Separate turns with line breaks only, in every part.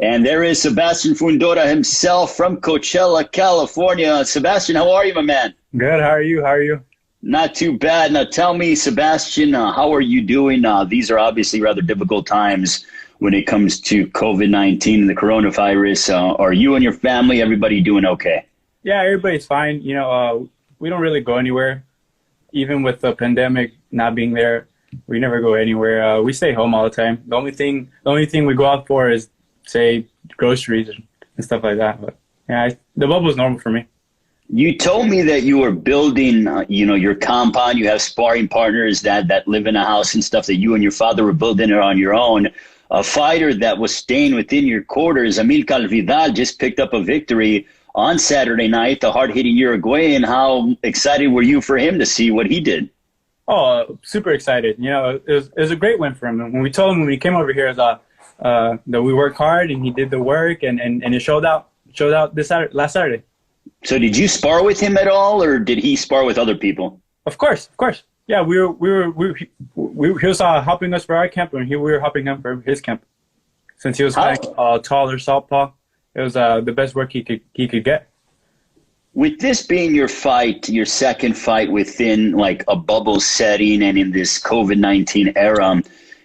And there is Sebastian Fundora himself from Coachella, California. Sebastian, how are you, my man?
Good. How are you? How are you?
Not too bad. Now tell me, Sebastian, how are you doing? These are obviously rather difficult times when it comes to COVID-19 and the coronavirus. Are you and your family, everybody doing okay?
Yeah, everybody's fine. We don't really go anywhere. Even with the pandemic not being there, we never go anywhere. We stay home all the time. The only thing we go out for is, say, groceries and stuff like that. But yeah, the bubble's normal for me.
You told me that you were building, your compound. You have sparring partners that live in a house and stuff, that you and your father were building it on your own. A fighter that was staying within your quarters, Amilcar Vidal, just picked up a victory on Saturday night, the hard-hitting Uruguayan. How excited were you for him to see what he did?
Oh, super excited. It was a great win for him. And when we told him when he came over here, that we worked hard and he did the work and it showed out last Saturday.
So did you spar with him at all, or did he spar with other people?
Of course. Yeah, he was helping us for our camp, and we were helping him for his camp. Since he was fighting taller southpaw, it was the best work he could get.
With this being your second fight within like a bubble setting and in this COVID-19 era,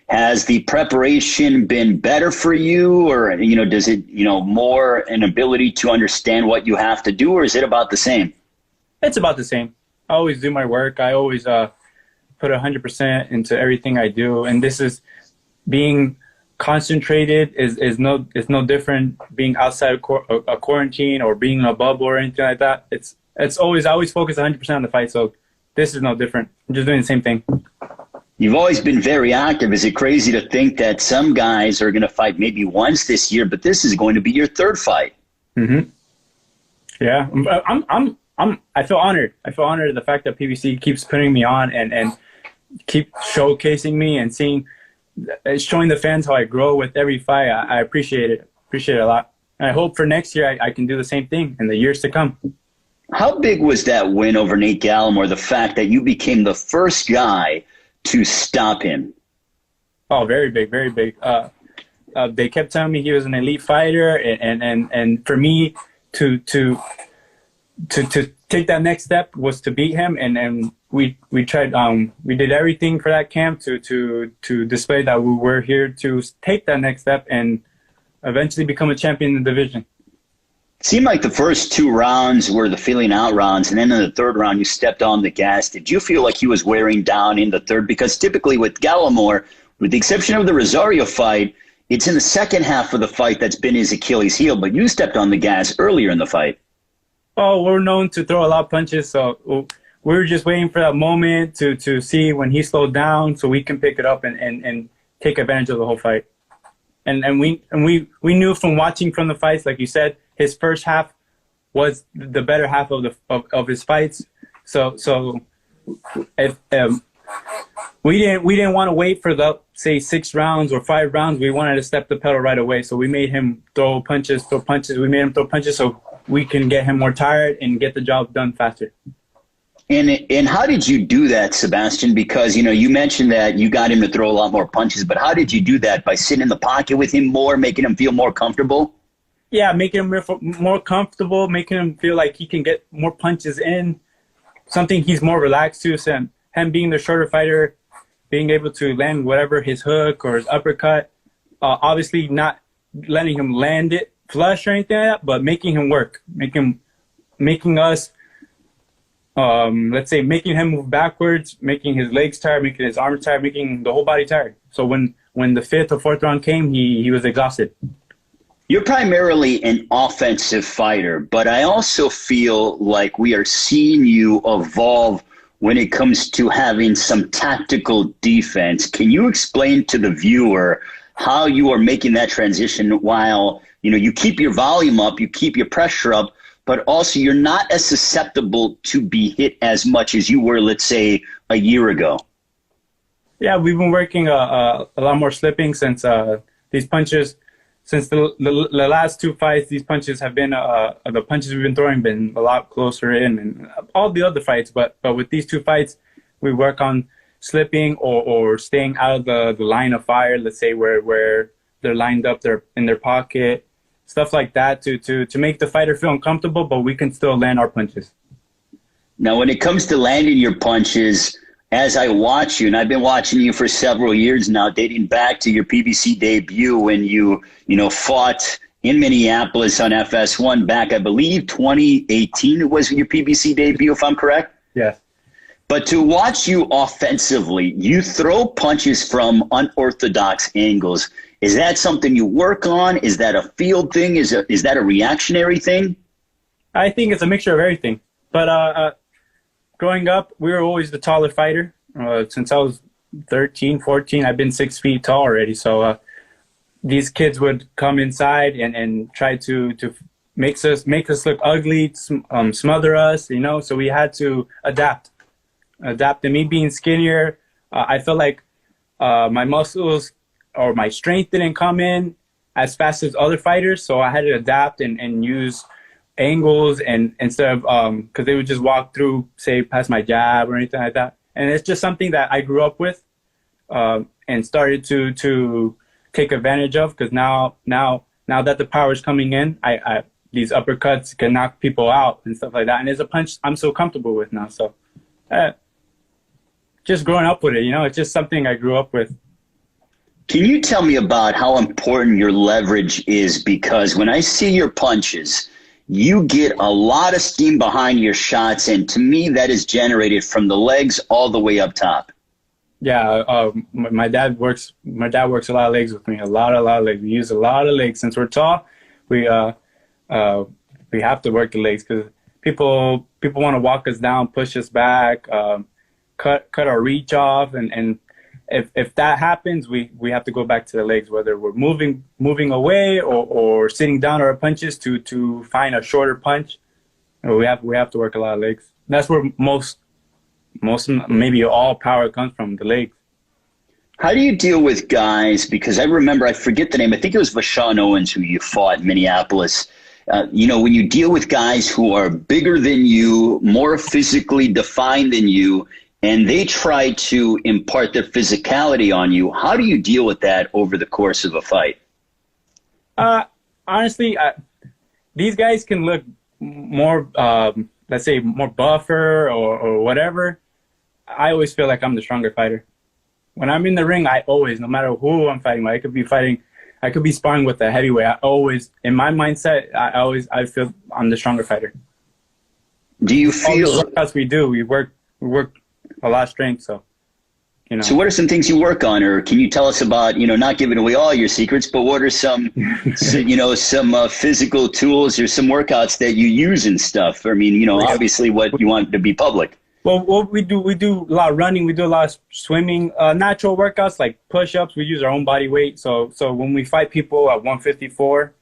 has the preparation been better for you, or does it more an ability to understand what you have to do, or is it about the same?
It's about the same. I always do my work. I always put 100% into everything I do, and this is being concentrated is no different being outside a quarantine or being in a bubble or anything like that. I always focus 100% on the fight, so this is no different. I'm just doing the same thing.
You've always been very active. Is it crazy to think that some guys are going to fight maybe once this year, but this is going to be your third fight?
Mm-hmm. Yeah, I feel honored. I feel honored at the fact that PBC keeps putting me on and keep showcasing me and showing the fans how I grow with every fight. I appreciate it. Appreciate it a lot. And I hope for next year I can do the same thing in the years to come.
How big was that win over Nate Gallimore, the fact that you became the first guy to stop him?
Oh, very big, very big. They kept telling me he was an elite fighter, and for me to take that next step was to beat him, and we tried. We did everything for that camp to display that we were here to take that next step and eventually become a champion in the division.
It seemed like the first two rounds were the feeling out rounds, and then in the third round you stepped on the gas. Did you feel like he was wearing down in the third? Because typically with Gallimore, with the exception of the Rosario fight, it's in the second half of the fight that's been his Achilles heel, but you stepped on the gas earlier in the fight.
Oh, we're known to throw a lot of punches, so we were just waiting for that moment to see when he slowed down so we can pick it up and take advantage of the whole fight. And we knew from watching from the fights, like you said, his first half was the better half of his fights. So if we didn't want to wait for the, say, 6 rounds or 5 rounds. We wanted to step the pedal right away. So we made him throw punches. We made him throw punches so we can get him more tired and get the job done faster.
And how did you do that, Sebastian? Because, you mentioned that you got him to throw a lot more punches, but how did you do that? By sitting in the pocket with him more, making him feel more comfortable?
Yeah, making him more comfortable, making him feel like he can get more punches in, something he's more relaxed to. So him being the shorter fighter, being able to land whatever, his hook or his uppercut, obviously not letting him land it flush or anything like that, but making him work, making us, let's say, making him move backwards, making his legs tired, making his arms tired, making the whole body tired. So when the 5th or 4th round came, he was exhausted.
You're primarily an offensive fighter, but I also feel like we are seeing you evolve when it comes to having some tactical defense. Can you explain to the viewer how you are making that transition while, you keep your volume up, you keep your pressure up, but also you're not as susceptible to be hit as much as you were, let's say, a year ago?
Yeah, we've been working a lot more slipping since these punches. Since the last 2 fights, these punches have been the punches we've been throwing been a lot closer in, and all the other fights. But with these 2 fights, we work on slipping or staying out of the line of fire. Let's say where they're lined up, they're in their pocket, stuff like that to make the fighter feel uncomfortable, but we can still land our punches.
Now, when it comes to landing your punches, as I watch you, and I've been watching you for several years now, dating back to your PBC debut when you fought in Minneapolis on FS1 back, I believe, 2018 was your PBC debut, if I'm correct?
Yes.
But to watch you offensively, you throw punches from unorthodox angles. Is that something you work on? Is that a field thing? Is that a reactionary thing?
I think it's a mixture of everything. But growing up, we were always the taller fighter. Since I was 13, 14, I've been 6 feet tall already. So these kids would come inside and try to make us look ugly, smother us, so we had to adapt. And me being skinnier, I felt like my muscles or my strength didn't come in as fast as other fighters, so I had to adapt and use angles and instead of because they would just walk through, say, past my jab or anything like that. And it's just something that I grew up with and started to take advantage of, because now that the power is coming in, I these uppercuts can knock people out and stuff like that. And it's a punch I'm so comfortable with now. So just growing up with it, it's just something I grew up with.
Can you tell me about how important your leverage is? Because when I see your punches, you get a lot of steam behind your shots, and to me that is generated from the legs all the way up top.
Yeah, my dad works a lot of legs with me, a lot of legs. We use a lot of legs. Since we're tall, we have to work the legs, because people want to walk us down, push us back, cut our reach off, and if that happens, we have to go back to the legs, whether we're moving away or sitting down our punches to find a shorter punch. We have to work a lot of legs. That's where most maybe all power comes from, the legs.
How do you deal with guys? Because I remember, I forget the name, I think it was Vashawn Owens who you fought in Minneapolis. When you deal with guys who are bigger than you, more physically defined than you, and they try to impart their physicality on you, how do you deal with that over the course of a fight?
Honestly, these guys can look more, let's say, more buffer or whatever. I always feel like I'm the stronger fighter. When I'm in the ring, I always, no matter who I'm fighting, I could be sparring with a heavyweight. I always, in my mindset, I feel I'm the stronger fighter.
Do you feel?
All the workouts we do, we work a lot of strength, so.
So what are some things you work on, or can you tell us about, not giving away all your secrets, but what are some, some physical tools or some workouts that you use and stuff? I mean, obviously what you want to be public.
Well, what we do a lot of running, we do a lot of swimming, natural workouts like push-ups. We use our own body weight. So when we fight people at 154,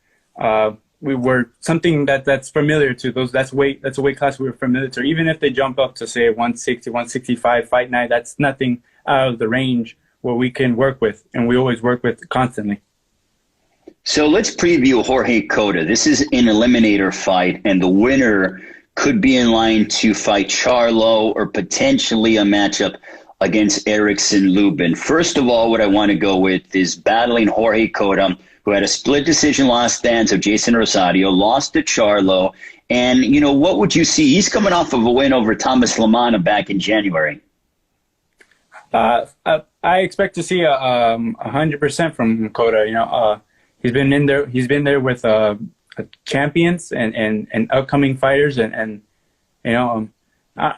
we work something that's familiar to those. That's a weight class we're familiar to. Even if they jump up to, say, 160, 165 fight night, that's nothing out of the range where we can work with, and we always work with constantly.
So let's preview Jorge Cota. This is an eliminator fight, and the winner could be in line to fight Charlo or potentially a matchup against Erickson Lubin. First of all, what I want to go with is battling Jorge Cota, who had a split decision last stance of Jason Rosario, lost to Charlo. And, what would you see? He's coming off of a win over Thomas Lamana back in January.
I expect to see 100% from Cota. He's been in there. He's been there with champions and upcoming fighters, and I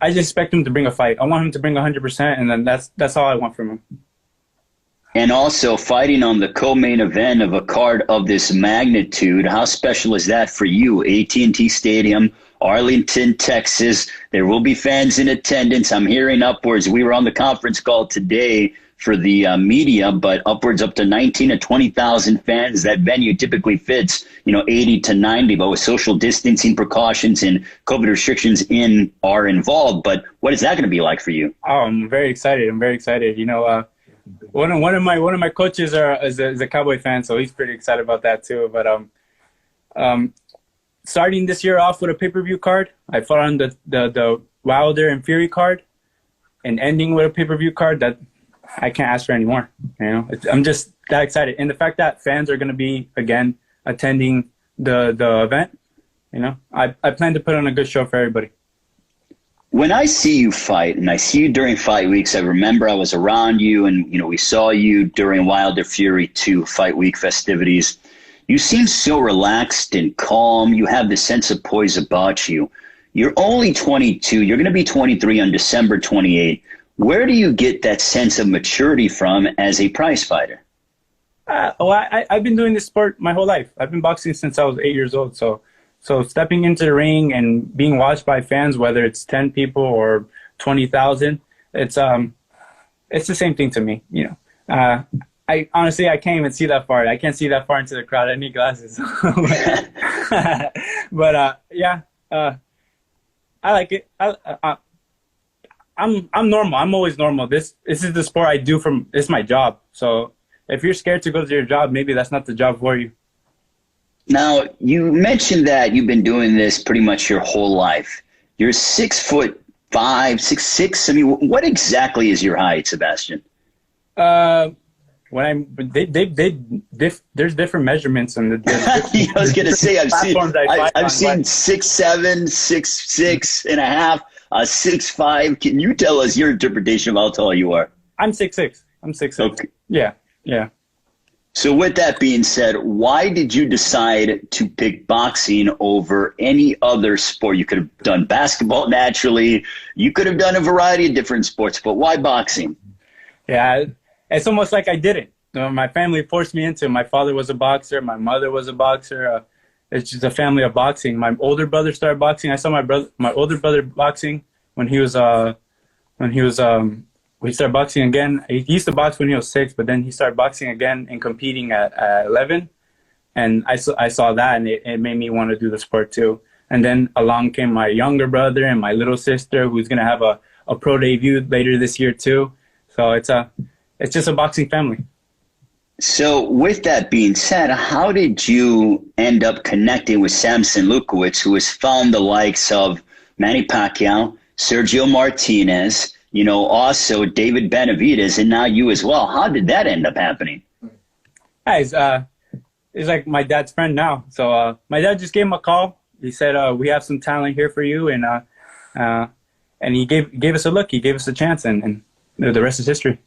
just expect him to bring a fight. I want him to bring 100%, and then that's all I want from him.
And also fighting on the co-main event of a card of this magnitude, how special is that for you? AT&T Stadium, Arlington, Texas. There will be fans in attendance. I'm hearing upwards. We were on the conference call today for the media, but upwards up to 19 to 20,000 fans. That venue typically fits, 80 to 90, but with social distancing precautions and COVID restrictions are involved. But what is that going to be like for you?
Oh, I'm very excited. One of my coaches is a Cowboy fan, so he's pretty excited about that too. But starting this year off with a pay-per-view card, I fought on the Wilder and Fury card, and ending with a pay-per-view card, that I can't ask for any more. I'm just that excited. And the fact that fans are going to be, again, attending the event, you know, I plan to put on a good show for everybody.
When I see you fight, and I see you during fight weeks, I remember I was around you, and you know we saw you during Wilder Fury 2 fight week festivities. You seem so relaxed and calm. You have this sense of poise about you. You're only 22. You're going to be 23 on December 28. Where do you get that sense of maturity from as a prize fighter?
I've been doing this sport my whole life. I've been boxing since I was 8 years old. So stepping into the ring and being watched by fans, whether it's 10 people or 20,000, it's the same thing to me. You know, I honestly can't even see that far. I can't see that far into the crowd. I need glasses. But I like it. I'm normal. I'm always normal. This is the sport I do it's my job. So if you're scared to go to your job, maybe that's not the job for you.
Now, you mentioned that you've been doing this pretty much your whole life. You're 6'5", 6'6". I mean, what exactly is your height, Sebastian?
There's different measurements and
I was going to say I've seen 6'7", 6'6" and a half, 6'5". Can you tell us your interpretation of how tall you are?
I'm 6'6". I'm 6'6".
Okay.
Yeah.
So with that being said, why did you decide to pick boxing over any other sport? You could have done basketball naturally. You could have done a variety of different sports, but why boxing?
Yeah, it's almost like I didn't. My family forced me into it. My father was a boxer. My mother was a boxer. It's just a family of boxing. My older brother started boxing. I saw my older brother boxing when he started boxing again. He used to box when he was 6, but then he started boxing again and competing at 11. And I saw that, and it made me want to do the sport too. And then along came my younger brother and my little sister, who's going to have a pro debut later this year too. So it's just a boxing family.
So with that being said, how did you end up connecting with Samson Lukowicz, who has found the likes of Manny Pacquiao, Sergio Martinez, you know, also David Benavidez, and now you as well? How did that end up happening?
He's like my dad's friend now. So my dad just gave him a call. He said, we have some talent here for you. And he gave us a look. He gave us a chance, and the rest is history.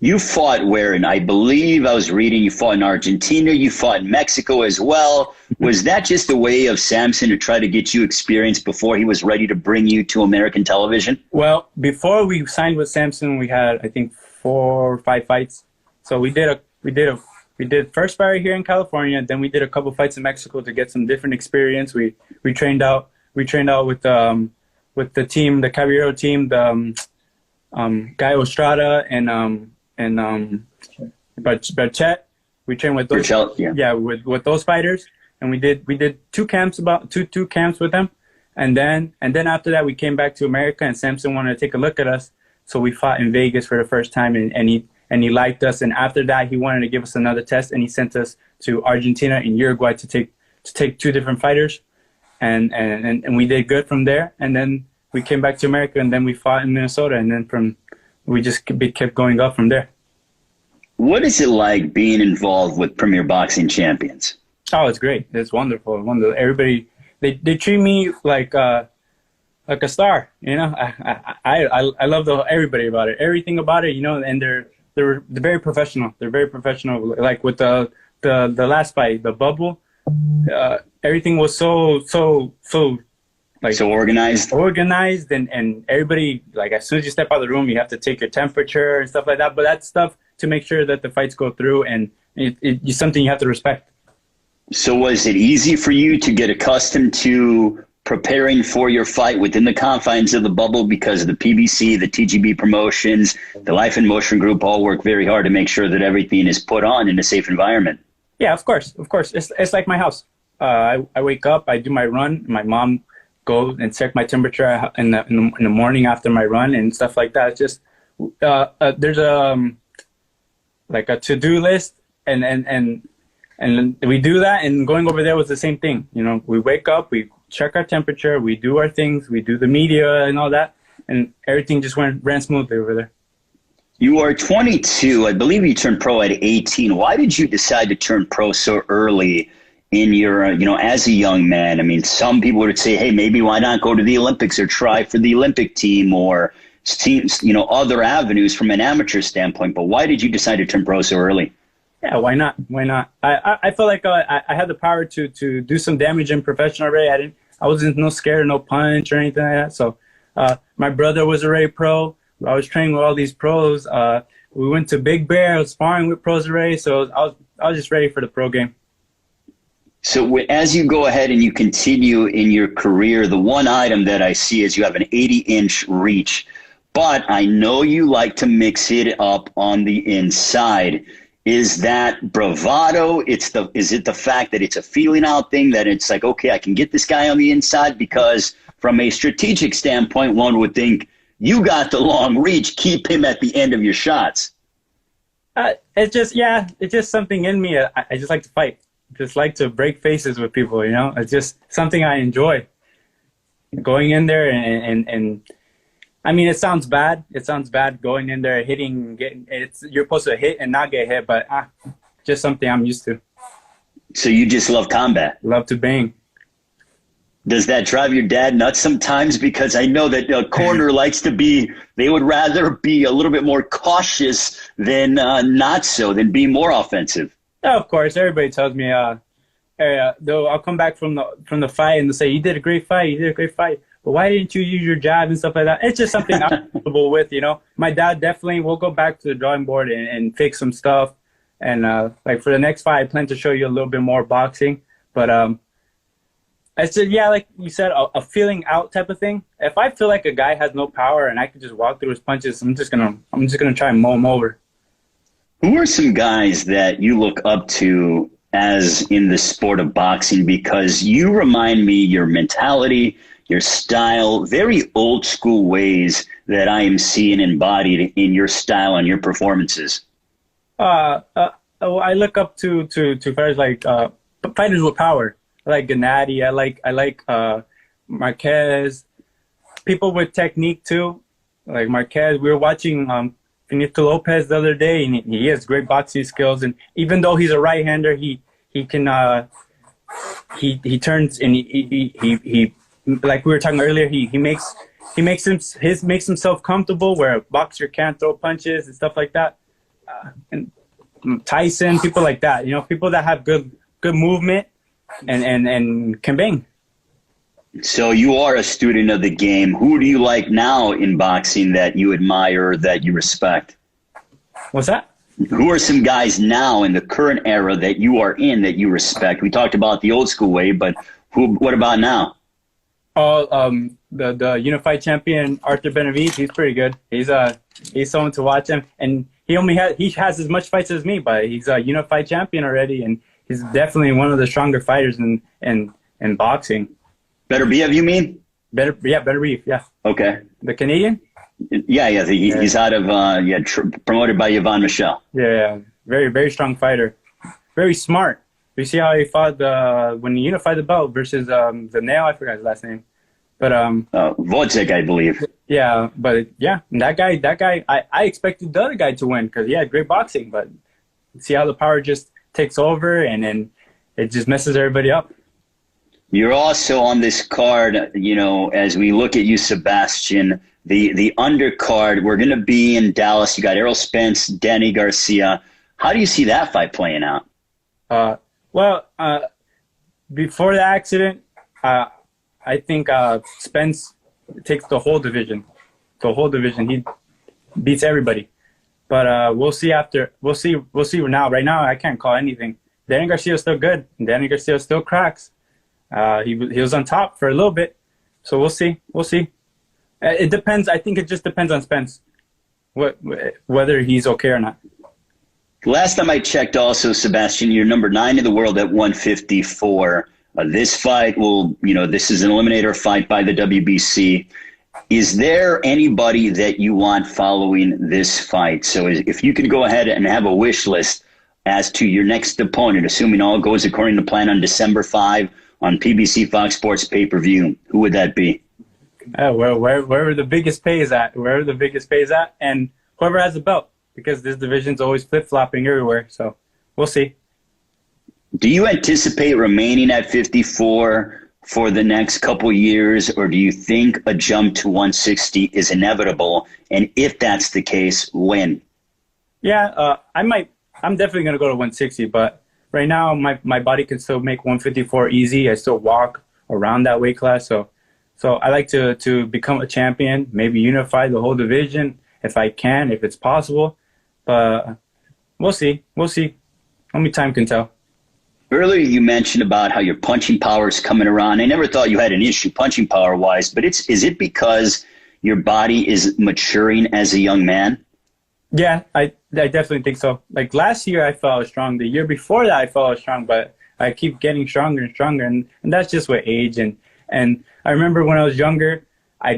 You fought where? And I believe I was reading you fought in Argentina. You fought in Mexico as well. Was that just a way of Samson to try to get you experience before he was ready to bring you to American television?
Well, before we signed with Samson, we had, I think, 4 or 5 fights. So we did first fight here in California. Then we did a couple fights in Mexico to get some different experience. We trained out with the team, the Caballero team, the Guy Estrada and Barchet. We trained with those, with those fighters, and we did 2 camps, about two camps with them, and then after that we came back to America, and Samson wanted to take a look at us, so we fought in Vegas for the first time, and he liked us, and after that he wanted to give us another test, and he sent us to Argentina and Uruguay to take 2 different fighters, and we did good from there, and then we came back to America, and then we fought in Minnesota, and then we just kept going up from there.
What is it like being involved with Premier Boxing Champions?
Oh, it's great. It's wonderful. Everybody, they treat me like a star. You know, I love everybody about it, everything about it. You know, and they're very professional. They're very professional. Like with the last fight, the bubble, everything was so like
so organized
and everybody, like as soon as you step out of the room, you have to take your temperature and stuff like that. But that's stuff to make sure that the fights go through, and it's something you have to respect.
So was it easy for you to get accustomed to preparing for your fight within the confines of the bubble, because the PBC, the TGB promotions, the Life in Motion group all work very hard to make sure that everything is put on in a safe environment?
Yeah, of course. It's like my house. I wake up, I do my run, my mom go and check my temperature in the morning after my run and stuff like that. It's just there's like a to-do list, and we do that, and going over there was the same thing. You know, we wake up, we check our temperature, we do our things, we do the media and all that, and everything just ran smoothly over there.
You are 22. I believe you turned pro at 18. Why did you decide to turn pro so early in your, as a young man? I mean, some people would say, hey, maybe why not go to the Olympics or try for the Olympic team or teams, other avenues from an amateur standpoint. But why did you decide to turn pro so early?
Yeah, why not? Why not? I felt like I had the power to do some damage in professional already. I wasn't no scared, no punch or anything like that. So my brother was already pro. I was training with all these pros. We went to Big Bear. I was sparring with pros already. So I was just ready for the pro game.
So as you go ahead and you continue in your career, the one item that I see is you have an 80-inch reach. But I know you like to mix it up on the inside. Is that bravado? Is it the fact that it's a feeling out thing, that it's like, okay, I can get this guy on the inside? Because from a strategic standpoint, one would think you got the long reach, keep him at the end of your shots.
It's just something in me. I just like to fight. Just like to break faces with people, It's just something I enjoy. Going in there and I mean, it sounds bad. It sounds bad going in there, hitting, you're supposed to hit and not get hit, but just something I'm used to.
So you just love combat?
Love to bang.
Does that drive your dad nuts sometimes? Because I know that a corner likes to they would rather be a little bit more cautious than not so, than be more offensive.
Yeah, of course. Everybody tells me, though I'll come back from the fight and they'll say, you did a great fight. But why didn't you use your jab and stuff like that? It's just something I'm comfortable with, My dad definitely will go back to the drawing board and fix some stuff. And like for the next fight, I plan to show you a little bit more boxing. But I said, yeah, like you said, a feeling out type of thing. If I feel like a guy has no power and I can just walk through his punches, I'm just gonna try and mow him over.
Who are some guys that you look up to as in the sport of boxing? Because you remind me, your mentality, your style, very old school ways that I am seeing embodied in your style and your performances. I look up to fighters like fighters with power. I like Gennady. I like Marquez. People with technique too, like Marquez. We were watching Benito Lopez the other day, and he has great boxing skills. And even though he's a right-hander, he can he turns and he like we were talking earlier, he makes himself comfortable where a boxer can't throw punches and stuff like that. And Tyson, people like that, people that have good movement and can bang. So you are a student of the game. Who do you like now in boxing that you admire, that you respect?
What's that?
Who are some guys now in the current era that you are in that you respect? We talked about the old school way, but what about now?
The unified champion Arthur Benavidez, he's pretty good. He's someone to watch him, and he has as much fights as me, but he's a unified champion already, and he's definitely one of the stronger fighters in boxing. Better Beef, you mean? Better Beef, yeah. Okay. The Canadian? Yeah. He's out of promoted by Yvonne Michel. Yeah. Very, very strong fighter. Very smart. You see how he fought when he unified the belt versus the nail. I forgot his last name, but Wojcik, I believe. Yeah, but yeah, that guy. I expected the other guy to win because he had great boxing, but see how the power just takes over and then it just messes everybody up. You're also on this card, as we look at you, Sebastian, the undercard. We're going to be in Dallas. You got Errol Spence, Danny Garcia. How do you see that fight playing out? Before the accident, I think Spence takes the whole division. He beats everybody. But we'll see after. We'll see now. Right now, I can't call anything. Danny Garcia is still good. Danny Garcia still cracks. He was on top for a little bit. So we'll see. It depends. I think it just depends on Spence, whether he's okay or not. Last time I checked also, Sebastian, you're number 9 in the world at 154. This fight this is an eliminator fight by the WBC. Is there anybody that you want following this fight? So if you could go ahead and have a wish list as to your next opponent, assuming all goes according to plan on December 5 on PBC FOX Sports pay-per-view, who would that be? Wherever the biggest pay is at, and whoever has the belt. because this division's always flip-flopping everywhere. So we'll see.
Do you anticipate remaining at 54 for the next couple years, or do you think a jump to 160 is inevitable? And if that's the case, when?
Yeah, I'm definitely going to go to 160, but right now my body can still make 154 easy. I still walk around that weight class. So I like to become a champion, maybe unify the whole division if I can, if it's possible. But we'll see. We'll see. Only time can tell.
Earlier you mentioned about how your punching power is coming around. I never thought you had an issue punching power-wise, but is it because your body is maturing as a young man?
Yeah, I definitely think so. Like last year I felt strong. The year before that I felt strong, but I keep getting stronger and stronger, and that's just with age. And I remember when I was younger, I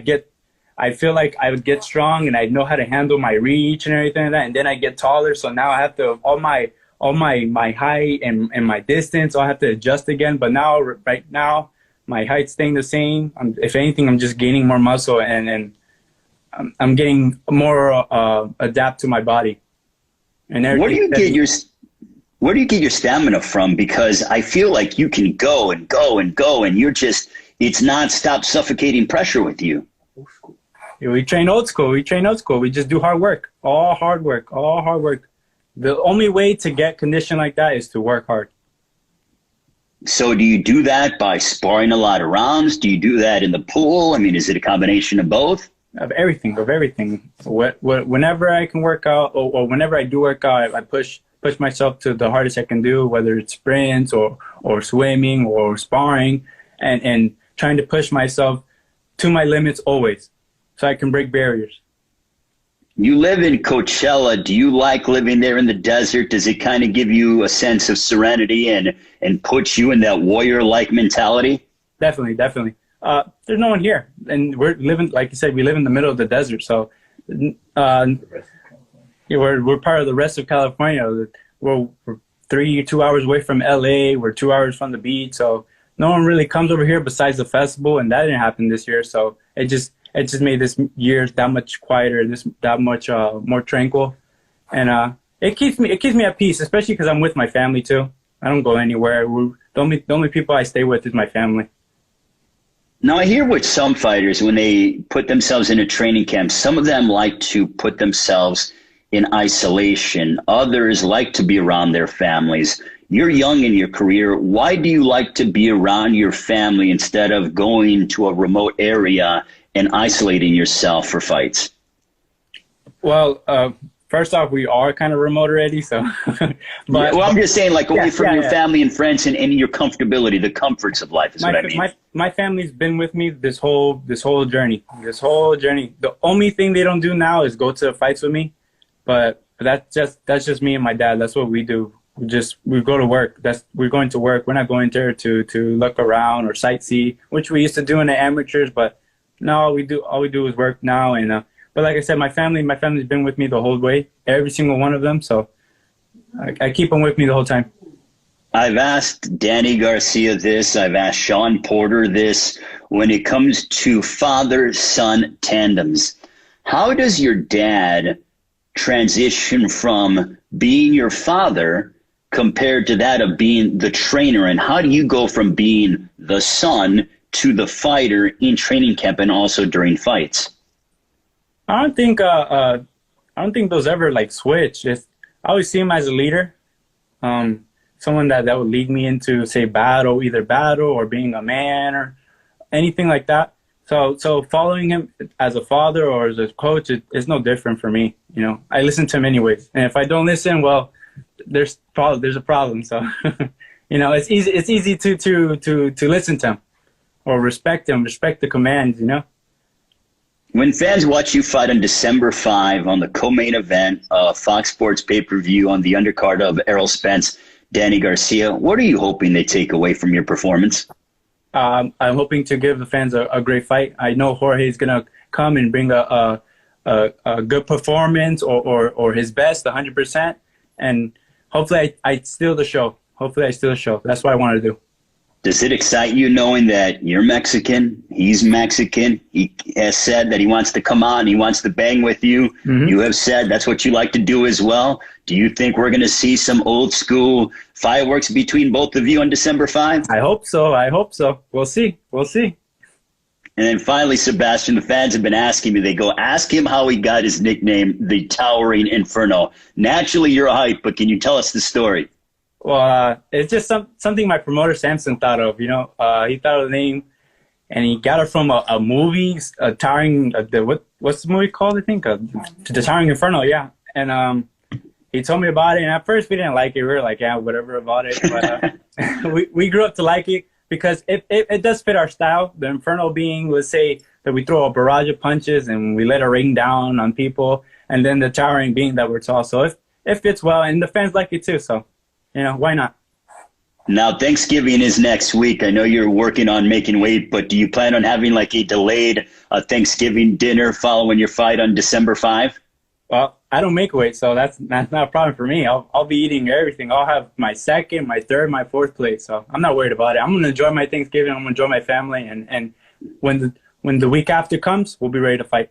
feel like I would get strong and I'd know how to handle my reach and everything like that, and then I get taller, so now I have to all my height and my distance, I'll have to adjust again. But right now, my height's staying the same. If anything, I'm just gaining more muscle, and I'm getting more adapt to my body. And where do you get your stamina from? Because I feel like you can go and go and go, and it's nonstop suffocating pressure with you. Yeah, we train old school. We just do hard work. All hard work. The only way to get condition like that is to work hard.
So do you do that by sparring a lot of rounds? Do you do that in the pool? I mean, is it a combination of both?
Of everything. Whenever I can work out, or whenever I do work out, I push myself to the hardest I can do, whether it's sprints or swimming or sparring, and trying to push myself to my limits always, so I can break barriers.
You live in Coachella. Do you like living there in the desert? Does it kind of give you a sense of serenity and put you in that warrior-like mentality?
Definitely. There's no one here. And we're living, like you said, we live in the middle of the desert. So we're part of the rest of California. We're 2 hours away from LA. We're 2 hours from the beach. So no one really comes over here besides the festival, and that didn't happen this year. So it just made this year that much quieter, that much more tranquil, and it keeps me at peace, especially because I'm with my family too. I don't go anywhere. The only people I stay with is my family.
Now I hear with some fighters when they put themselves in a training camp, some of them like to put themselves in isolation. Others like to be around their families. You're young in your career. Why do you like to be around your family instead of going to a remote area and isolating yourself for fights?
Well, first off, we are kind of remote already, so.
But, I'm just saying, like, away from your family and friends and your comfortability, the comforts of life is what I mean.
My family's been with me this whole journey. The only thing they don't do now is go to fights with me, but that's just me and my dad. That's what we do. We go to work. We're going to work. We're not going there to look around or sightsee, which we used to do in the amateurs, but. No, all we do is work now, and but like I said, my family's been with me the whole way, every single one of them. So I keep them with me the whole time.
I've asked Danny Garcia this. I've asked Sean Porter this. When it comes to father-son tandems, how does your dad transition from being your father compared to that of being the trainer, and how do you go from being the son to the fighter in training camp and also during fights?
I don't think those ever like switch. I always see him as a leader, someone that would lead me into, say, either battle or being a man or anything like that. So following him as a father or as a coach is no different for me. You know, I listen to him anyways, and if I don't listen, well, there's a problem. So you know, it's easy to listen to him. Or respect the commands, you know?
When fans watch you fight on December 5 on the co-main event of FOX Sports pay-per-view on the undercard of Errol Spence, Danny Garcia, what are you hoping they take away from your performance?
I'm hoping to give the fans a great fight. I know Jorge is going to come and bring a good performance or his best, 100%. And hopefully I steal the show. That's what I want to do.
Does it excite you knowing that you're Mexican, he's Mexican? He has said that he wants to come on, he wants to bang with you. Mm-hmm. You have said that's what you like to do as well. Do you think we're going to see some old school fireworks between both of you on December 5?
I hope so. We'll see.
And then finally, Sebastian, the fans have been asking me, they go, ask him how he got his nickname, the Towering Inferno. Naturally, you're a hype, but can you tell us the story?
Well, it's just something my promoter Samson thought of. He thought of the name, and he got it from a movie, Towering. What's the movie called? I think the Towering Inferno. Yeah, and he told me about it, and at first we didn't like it. We were like, yeah, whatever about it. But we grew up to like it because it does fit our style. The Inferno being, let's say that we throw a barrage of punches and we let it rain down on people, and then the Towering being that we're tall. So it fits well, and the fans like it too. So. Why not?
Now, Thanksgiving is next week. I know you're working on making weight, but do you plan on having like a delayed Thanksgiving dinner following your fight on December 5?
Well, I don't make weight, so that's not a problem for me. I'll be eating everything. I'll have my second, my third, my fourth plate, so I'm not worried about it. I'm going to enjoy my Thanksgiving. I'm going to enjoy my family, and when the week after comes, we'll be ready to fight.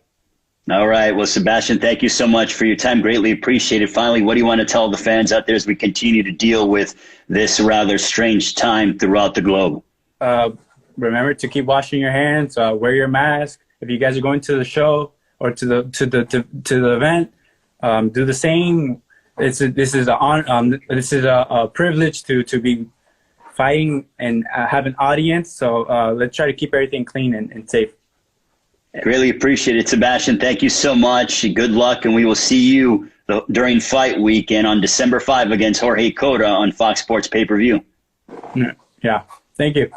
All right. Well, Sebastian, thank you so much for your time. Greatly appreciated. Finally, what do you want to tell the fans out there as we continue to deal with this rather strange time throughout the globe?
Remember to keep washing your hands. Wear your mask. If you guys are going to the show or to the event, do the same. This is a privilege to be fighting and have an audience. So let's try to keep everything clean and safe.
Greatly appreciate it, Sebastian. Thank you so much. Good luck, and we will see you during fight weekend on December 5 against Jorge Cota on FOX Sports Pay-Per-View.
Yeah. Thank you.